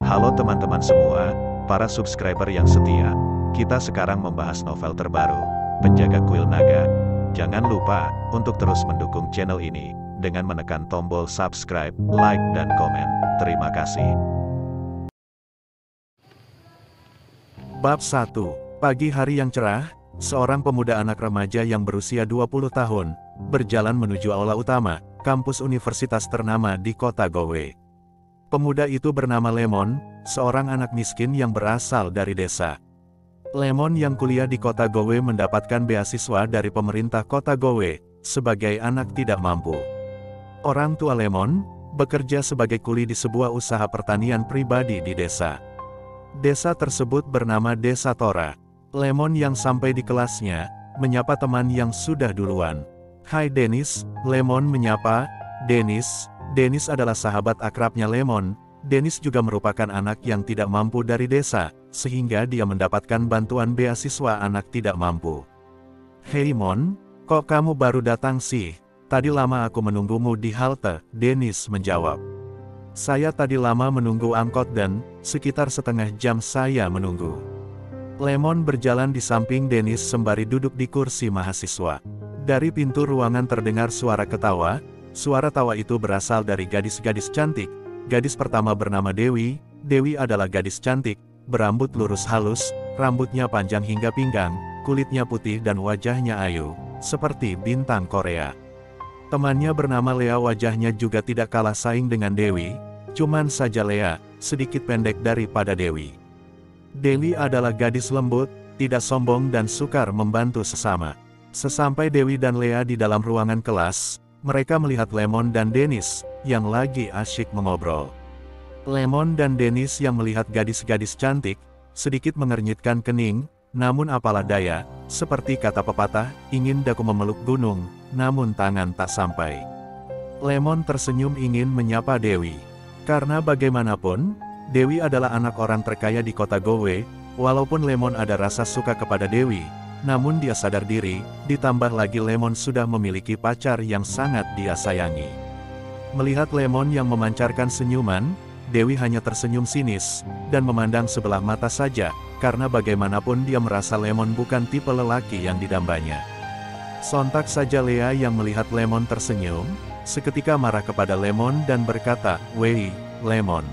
Halo teman-teman semua, para subscriber yang setia. Kita sekarang membahas novel terbaru, Penjaga Kuil Naga. Jangan lupa untuk terus mendukung channel ini dengan menekan tombol subscribe, like, dan komen. Terima kasih. Bab 1. Pagi hari yang cerah, seorang pemuda anak remaja yang berusia 20 tahun, berjalan menuju aula utama, kampus universitas ternama di kota Gowe. Pemuda itu bernama Lemon, seorang anak miskin yang berasal dari desa. Lemon yang kuliah di kota Gowe mendapatkan beasiswa dari pemerintah kota Gowe, sebagai anak tidak mampu. Orang tua Lemon, bekerja sebagai kuli di sebuah usaha pertanian pribadi di desa. Desa tersebut bernama Desa Tora. Lemon yang sampai di kelasnya, menyapa teman yang sudah duluan. "Hai Dennis," Lemon menyapa. Dennis adalah sahabat akrabnya Lemon. Dennis juga merupakan anak yang tidak mampu dari desa, sehingga dia mendapatkan bantuan beasiswa anak tidak mampu. "Hei Mon, kok kamu baru datang sih? Tadi lama aku menunggumu di halte," Dennis menjawab. "Saya tadi lama menunggu angkot dan, sekitar setengah jam saya menunggu." Lemon berjalan di samping Dennis sembari duduk di kursi mahasiswa. Dari pintu ruangan terdengar suara ketawa. Suara tawa itu berasal dari gadis-gadis cantik. Gadis pertama bernama Dewi. Dewi adalah gadis cantik, berambut lurus halus, rambutnya panjang hingga pinggang, kulitnya putih dan wajahnya ayu, seperti bintang Korea. Temannya bernama Lea, wajahnya juga tidak kalah saing dengan Dewi, cuman saja Lea sedikit pendek daripada Dewi. Dewi adalah gadis lembut, tidak sombong dan sukar membantu sesama. Sesampai Dewi dan Lea di dalam ruangan kelas, mereka melihat Lemon dan Dennis, yang lagi asyik mengobrol. Lemon dan Dennis yang melihat gadis-gadis cantik, sedikit mengernyitkan kening, namun apalah daya, seperti kata pepatah, ingin daku memeluk gunung, namun tangan tak sampai. Lemon tersenyum ingin menyapa Dewi. Karena bagaimanapun, Dewi adalah anak orang terkaya di kota Gowe, walaupun Lemon ada rasa suka kepada Dewi, namun dia sadar diri, ditambah lagi Lemon sudah memiliki pacar yang sangat dia sayangi. Melihat Lemon yang memancarkan senyuman, Dewi hanya tersenyum sinis, dan memandang sebelah mata saja, karena bagaimanapun dia merasa Lemon bukan tipe lelaki yang didambanya. Sontak saja Lea yang melihat Lemon tersenyum, seketika marah kepada Lemon dan berkata, "Wei, Lemon.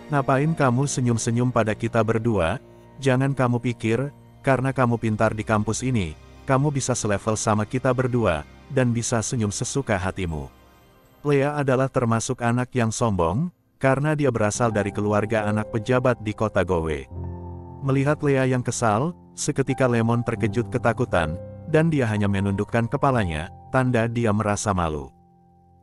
Ngapain kamu senyum-senyum pada kita berdua? Jangan kamu pikir, karena kamu pintar di kampus ini, kamu bisa selevel sama kita berdua, dan bisa senyum sesuka hatimu." Lea adalah termasuk anak yang sombong, karena dia berasal dari keluarga anak pejabat di kota Gowe. Melihat Lea yang kesal, seketika Lemon terkejut ketakutan, dan dia hanya menundukkan kepalanya, tanda dia merasa malu.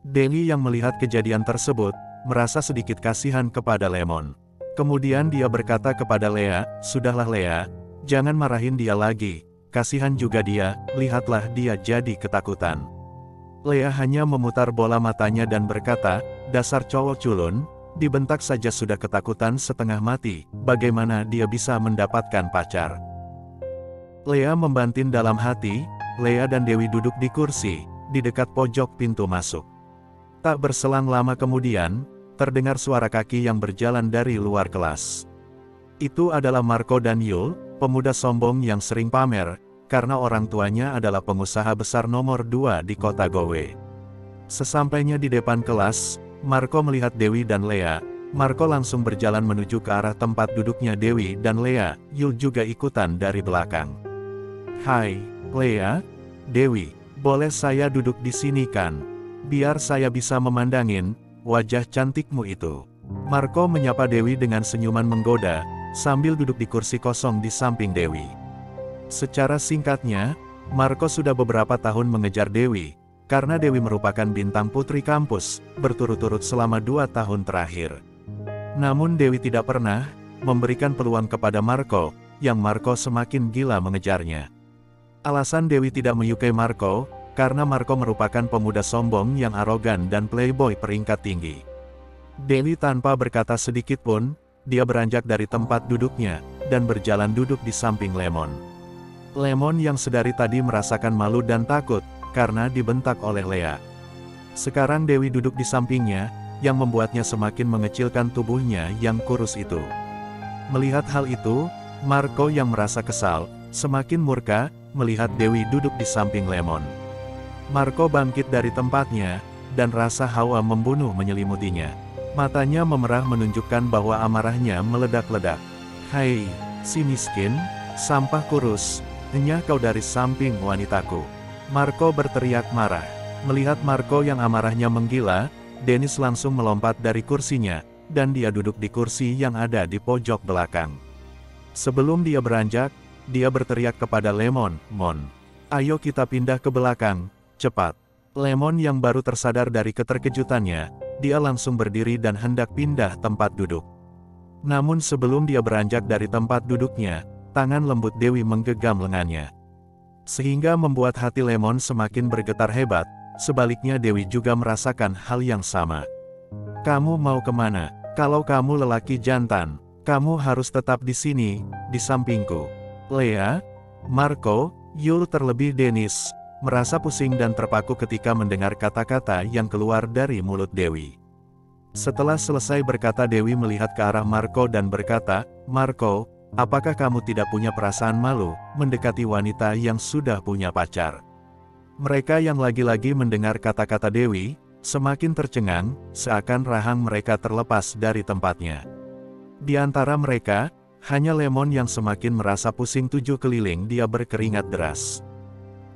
Dewi yang melihat kejadian tersebut, merasa sedikit kasihan kepada Lemon. Kemudian dia berkata kepada Lea, "Sudahlah Lea, jangan marahin dia lagi, kasihan juga dia, lihatlah dia jadi ketakutan." Lea hanya memutar bola matanya dan berkata, "Dasar cowok culun, dibentak saja sudah ketakutan setengah mati, bagaimana dia bisa mendapatkan pacar?" Lea membanting dalam hati. Lea dan Dewi duduk di kursi, di dekat pojok pintu masuk. Tak berselang lama kemudian, terdengar suara kaki yang berjalan dari luar kelas. Itu adalah Marco dan Yul, pemuda sombong yang sering pamer, karena orang tuanya adalah pengusaha besar nomor 2 di kota Gowe. Sesampainya di depan kelas, Marco melihat Dewi dan Lea. Marco langsung berjalan menuju ke arah tempat duduknya Dewi dan Lea. Yul juga ikutan dari belakang. "Hai, Lea, Dewi, boleh saya duduk di sini kan? Biar saya bisa memandangin wajah cantikmu itu." Marco menyapa Dewi dengan senyuman menggoda, sambil duduk di kursi kosong di samping Dewi. Secara singkatnya, Marco sudah beberapa tahun mengejar Dewi, karena Dewi merupakan bintang putri kampus, berturut-turut selama 2 tahun terakhir. Namun Dewi tidak pernah memberikan peluang kepada Marco, yang Marco semakin gila mengejarnya. Alasan Dewi tidak menyukai Marco, karena Marco merupakan pemuda sombong yang arogan dan playboy peringkat tinggi. Dewi tanpa berkata sedikit pun, dia beranjak dari tempat duduknya, dan berjalan duduk di samping Lemon. Lemon yang sedari tadi merasakan malu dan takut, karena dibentak oleh Lea. Sekarang Dewi duduk di sampingnya, yang membuatnya semakin mengecilkan tubuhnya yang kurus itu. Melihat hal itu, Marco yang merasa kesal, semakin murka, melihat Dewi duduk di samping Lemon. Marco bangkit dari tempatnya, dan rasa hawa membunuh menyelimutinya. Matanya memerah menunjukkan bahwa amarahnya meledak-ledak. "Hai, si miskin, sampah kurus, enyah kau dari samping wanitaku." Marco berteriak marah. Melihat Marco yang amarahnya menggila, Dennis langsung melompat dari kursinya, dan dia duduk di kursi yang ada di pojok belakang. Sebelum dia beranjak, dia berteriak kepada Lemon, "Mon, ayo kita pindah ke belakang, cepat." Lemon yang baru tersadar dari keterkejutannya, dia langsung berdiri dan hendak pindah tempat duduk. Namun sebelum dia beranjak dari tempat duduknya, tangan lembut Dewi menggenggam lengannya. Sehingga membuat hati Lemon semakin bergetar hebat, sebaliknya Dewi juga merasakan hal yang sama. "Kamu mau kemana? Kalau kamu lelaki jantan, kamu harus tetap di sini, di sampingku." Lea, Marco, Yul terlebih Dennis, merasa pusing dan terpaku ketika mendengar kata-kata yang keluar dari mulut Dewi. Setelah selesai berkata, Dewi melihat ke arah Marco dan berkata, "Marco, apakah kamu tidak punya perasaan malu mendekati wanita yang sudah punya pacar?" Mereka yang lagi-lagi mendengar kata-kata Dewi, semakin tercengang, seakan rahang mereka terlepas dari tempatnya. Di antara mereka, hanya Lemon yang semakin merasa pusing tujuh keliling. Dia berkeringat deras.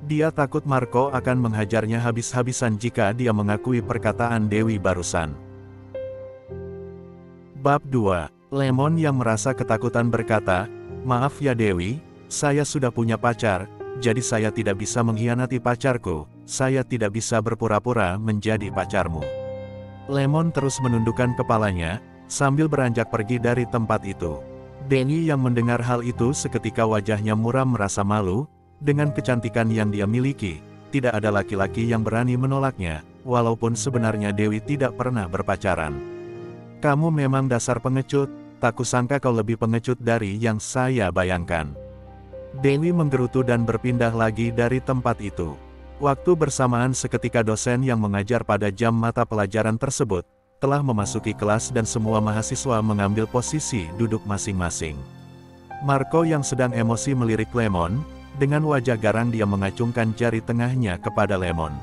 Dia takut Marco akan menghajarnya habis-habisan jika dia mengakui perkataan Dewi barusan. Bab 2. Lemon yang merasa ketakutan berkata, "Maaf ya Dewi, saya sudah punya pacar, jadi saya tidak bisa mengkhianati pacarku, saya tidak bisa berpura-pura menjadi pacarmu." Lemon terus menundukkan kepalanya, sambil beranjak pergi dari tempat itu. Denny yang mendengar hal itu seketika wajahnya muram merasa malu, dengan kecantikan yang dia miliki, tidak ada laki-laki yang berani menolaknya, walaupun sebenarnya Dewi tidak pernah berpacaran. "Kamu memang dasar pengecut, tak kusangka kau lebih pengecut dari yang saya bayangkan." Dewi menggerutu dan berpindah lagi dari tempat itu. Waktu bersamaan seketika dosen yang mengajar pada jam mata pelajaran tersebut, telah memasuki kelas dan semua mahasiswa mengambil posisi duduk masing-masing. Marco yang sedang emosi melirik Lemon, dengan wajah garang dia mengacungkan jari tengahnya kepada Lemon.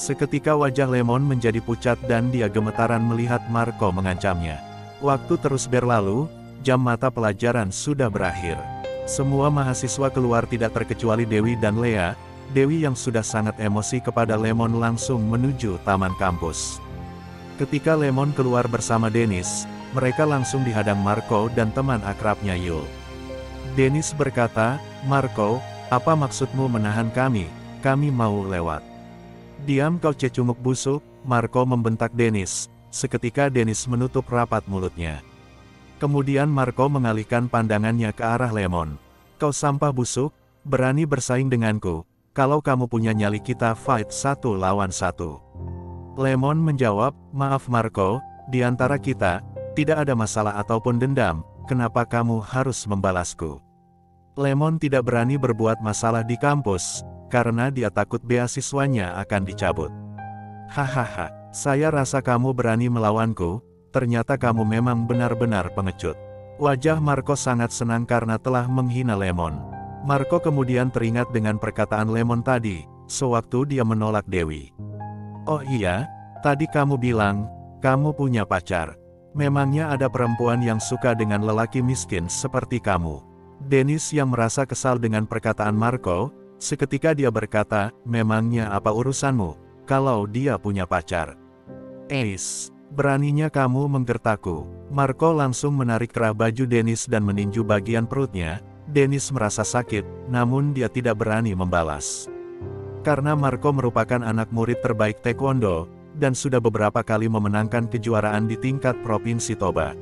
Seketika wajah Lemon menjadi pucat dan dia gemetaran melihat Marco mengancamnya. Waktu terus berlalu, jam mata pelajaran sudah berakhir. Semua mahasiswa keluar tidak terkecuali Dewi dan Lea. Dewi yang sudah sangat emosi kepada Lemon langsung menuju taman kampus. Ketika Lemon keluar bersama Dennis, mereka langsung dihadang Marco dan teman akrabnya Yul. Dennis berkata, "Marco, apa maksudmu menahan kami? Kami mau lewat." "Diam kau cecunguk busuk," Marco membentak Dennis. Seketika Dennis menutup rapat mulutnya. Kemudian Marco mengalihkan pandangannya ke arah Lemon. "Kau sampah busuk, berani bersaing denganku. Kalau kamu punya nyali kita fight 1 lawan 1. Lemon menjawab, "Maaf Marco, di antara kita, tidak ada masalah ataupun dendam, kenapa kamu harus membalasku?" Lemon tidak berani berbuat masalah di kampus, karena dia takut beasiswanya akan dicabut. "Hahaha, saya rasa kamu berani melawanku, ternyata kamu memang benar-benar pengecut." Wajah Marco sangat senang karena telah menghina Lemon. Marco kemudian teringat dengan perkataan Lemon tadi, sewaktu dia menolak Dewi. "Oh iya, tadi kamu bilang, kamu punya pacar. Memangnya ada perempuan yang suka dengan lelaki miskin seperti kamu?" Dennis yang merasa kesal dengan perkataan Marco, seketika dia berkata, "Memangnya apa urusanmu, kalau dia punya pacar?" Beraninya kamu menggertakku." Marco langsung menarik kerah baju Dennis dan meninju bagian perutnya. Dennis merasa sakit, namun dia tidak berani membalas. Karena Marco merupakan anak murid terbaik taekwondo, dan sudah beberapa kali memenangkan kejuaraan di tingkat provinsi Toba.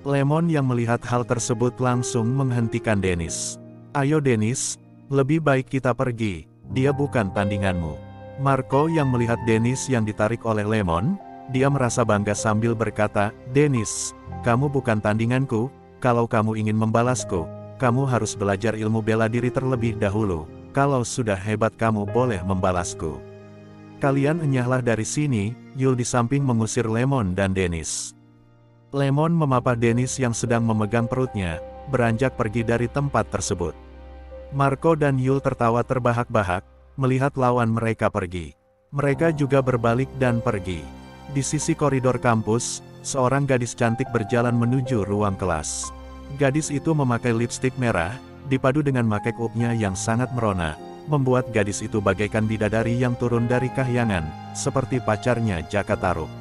Lemon yang melihat hal tersebut langsung menghentikan Dennis. "Ayo Dennis, lebih baik kita pergi, dia bukan tandinganmu." Marco yang melihat Dennis yang ditarik oleh Lemon, dia merasa bangga sambil berkata, "Dennis, kamu bukan tandinganku, kalau kamu ingin membalasku, kamu harus belajar ilmu bela diri terlebih dahulu, kalau sudah hebat kamu boleh membalasku. Kalian enyahlah dari sini, Yul di samping mengusir Lemon dan Dennis. Lemon memapah Dennis yang sedang memegang perutnya, beranjak pergi dari tempat tersebut. Marco dan Yul tertawa terbahak-bahak, melihat lawan mereka pergi. Mereka juga berbalik dan pergi. Di sisi koridor kampus, seorang gadis cantik berjalan menuju ruang kelas. Gadis itu memakai lipstik merah, dipadu dengan make-up-nya yang sangat merona, membuat gadis itu bagaikan bidadari yang turun dari kahyangan, seperti pacarnya Jaka Tarub.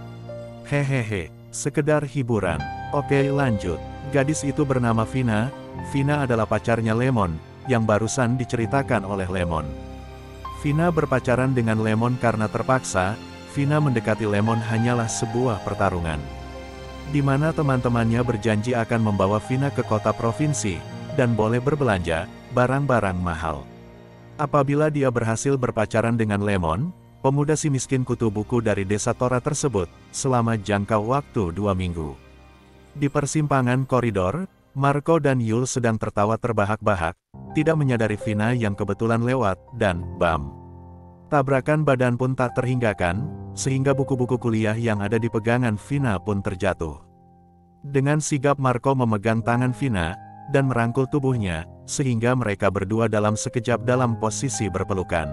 Hehehe, sekedar hiburan. Oke, lanjut. Gadis itu bernama Vina. Vina adalah pacarnya Lemon, yang barusan diceritakan oleh Lemon. Vina berpacaran dengan Lemon karena terpaksa. Vina mendekati Lemon hanyalah sebuah pertarungan, di mana teman-temannya berjanji akan membawa Vina ke kota provinsi, dan boleh berbelanja barang-barang mahal. Apabila dia berhasil berpacaran dengan Lemon, pemuda si miskin kutu buku dari desa Tora tersebut, selama jangka waktu 2 minggu. Di persimpangan koridor, Marco dan Yul sedang tertawa terbahak-bahak, tidak menyadari Vina yang kebetulan lewat, dan bam. Tabrakan badan pun tak terhinggakkan, sehingga buku-buku kuliah yang ada di pegangan Vina pun terjatuh. Dengan sigap Marco memegang tangan Vina, dan merangkul tubuhnya, sehingga mereka berdua dalam sekejap dalam posisi berpelukan.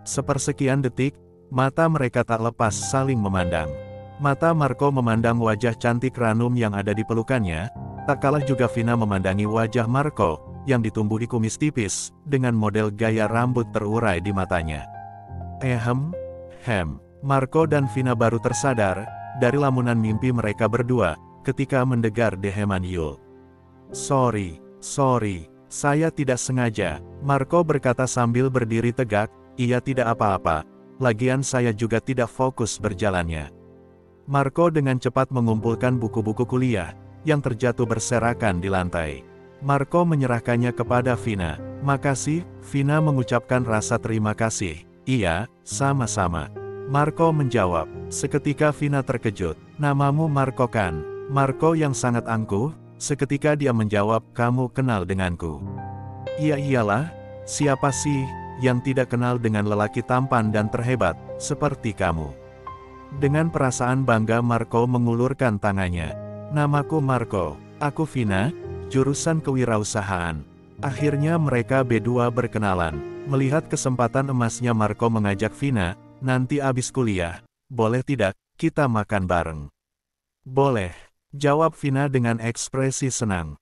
Sepersekian detik, mata mereka tak lepas saling memandang. Mata Marco memandang wajah cantik ranum yang ada di pelukannya, tak kalah juga Vina memandangi wajah Marco, yang ditumbuhi kumis tipis, dengan model gaya rambut terurai di matanya. Marco dan Vina baru tersadar, dari lamunan mimpi mereka berdua, ketika mendengar deheman Yul. Sorry, saya tidak sengaja, Marco berkata sambil berdiri tegak. Ia tidak apa-apa, lagian saya juga tidak fokus berjalannya. Marco dengan cepat mengumpulkan buku-buku kuliah, yang terjatuh berserakan di lantai. Marco menyerahkannya kepada Vina. Makasih, Vina mengucapkan rasa terima kasih. Iya, sama-sama. Marco menjawab. Seketika Vina terkejut. Namamu Marco kan? Marco yang sangat angkuh, seketika dia menjawab, kamu kenal denganku. Iya iyalah, siapa sih yang tidak kenal dengan lelaki tampan dan terhebat, seperti kamu. Dengan perasaan bangga Marco mengulurkan tangannya. Namaku Marco, aku Vina, jurusan kewirausahaan. Akhirnya mereka berdua berkenalan. Melihat kesempatan emasnya Marco mengajak Vina, nanti abis kuliah, boleh tidak, kita makan bareng? Boleh, jawab Vina dengan ekspresi senang.